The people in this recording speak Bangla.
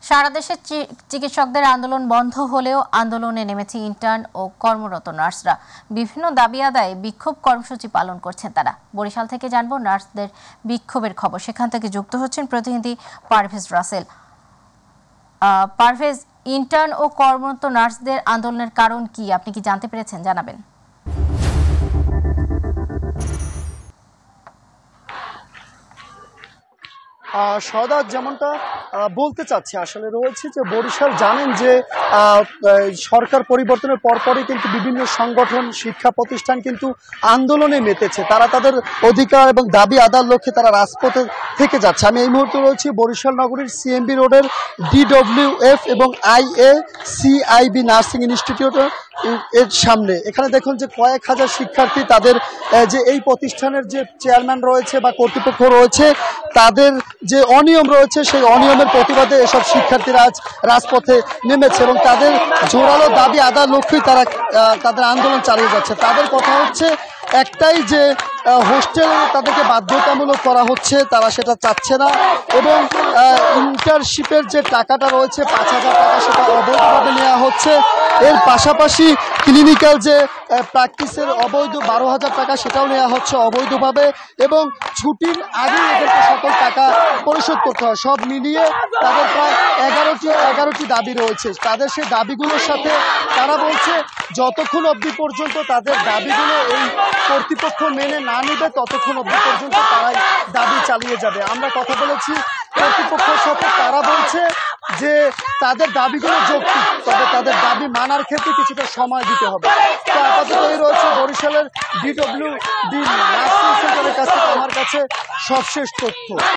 সারা দেশে চিকিৎসকদের আন্দোলন বন্ধ হলেও আন্দোলনে নেমেছে ইন্টার্ন ও কর্মরত নার্সরা। বিভিন্ন দাবি আদায়ে বিক্ষোভ কর্মসূচি পালন করছেন তারা। বরিশাল থেকে জানবো নার্সদের বিক্ষোভের খবর। সেখান থেকে যুক্ত হচ্ছেন প্রতিনিধি পারভেজ রাসেল। পারভেজ, ইন্টার্ন ও কর্মরত নার্সদের আন্দোলনের কারণ কি আপনি কি জানতে পেরেছেন, জানাবেন। সদাত যেমনটা বলতে চাচ্ছে আসলে রয়েছে যে বরিশাল জানেন যে সরকার পরিবর্তনের পরপরই কিন্তু বিভিন্ন সংগঠন শিক্ষা প্রতিষ্ঠান কিন্তু আন্দোলনে মেতেছে। তারা তাদের অধিকার এবং দাবি আদায়ের লক্ষ্যে তারা রাজপথে থেকে যাচ্ছে। আমি এই মুহূর্তে রয়েছি বরিশাল নগরীর সিএমবি রোডের DWF এবং IACIB নার্সিং ইনস্টিটিউট এর সামনে। এখানে দেখুন যে কয়েক হাজার শিক্ষার্থী তাদের যে এই প্রতিষ্ঠানের যে চেয়ারম্যান রয়েছে বা কর্তৃপক্ষ রয়েছে তাদের যে অনিয়ম রয়েছে সেই অনিয়মের প্রতিবাদে এসব শিক্ষার্থীরা আজ রাজপথে নেমেছে এবং তাদের জোরালো দাবি আদায়ের লক্ষ্যেই তারা তাদের আন্দোলন চালিয়ে যাচ্ছে। তাদের কথা হচ্ছে একটাই যে হোস্টেল তাদেরকে বাধ্যতামূলক করা হচ্ছে, তারা সেটা চাচ্ছে না এবং ইন্টার্নশিপের যে টাকাটা রয়েছে 5,000 টাকা সেটা অবৈধভাবে নেওয়া হচ্ছে। এর পাশাপাশি ক্লিনিক্যাল যে প্র্যাকটিসের অবৈধ 12,000 টাকা সেটাও নেওয়া হচ্ছে অবৈধভাবে এবং ছুটির আগেই এদেরকে সকল টাকা পরিশোধ করতে হয়। সব মিলিয়ে তাদের প্রায় 11টি দাবি রয়েছে। তাদের সেই দাবিগুলোর সাথে তারা বলছে যতক্ষণ অবধি পর্যন্ত তাদের দাবিগুলো এই কর্তৃপক্ষ মেনে না নিবে ততক্ষণ অবধি পর্যন্ত তারাই দাবি চালিয়ে যাবে। আমরা কথা বলেছি কর্তৃপক্ষের সাথে, তারা বলছে যে তাদের দাবিগুলো যৌক্তিক, তবে তাদের দাবি মানার ক্ষেত্রে কিছুটা সময় দিতে হবে। তো আপাতত এই রয়েছে বরিশালের DWD নার্সিং সেন্টারের কাছ থেকে আমার কাছে সবশেষ তথ্য।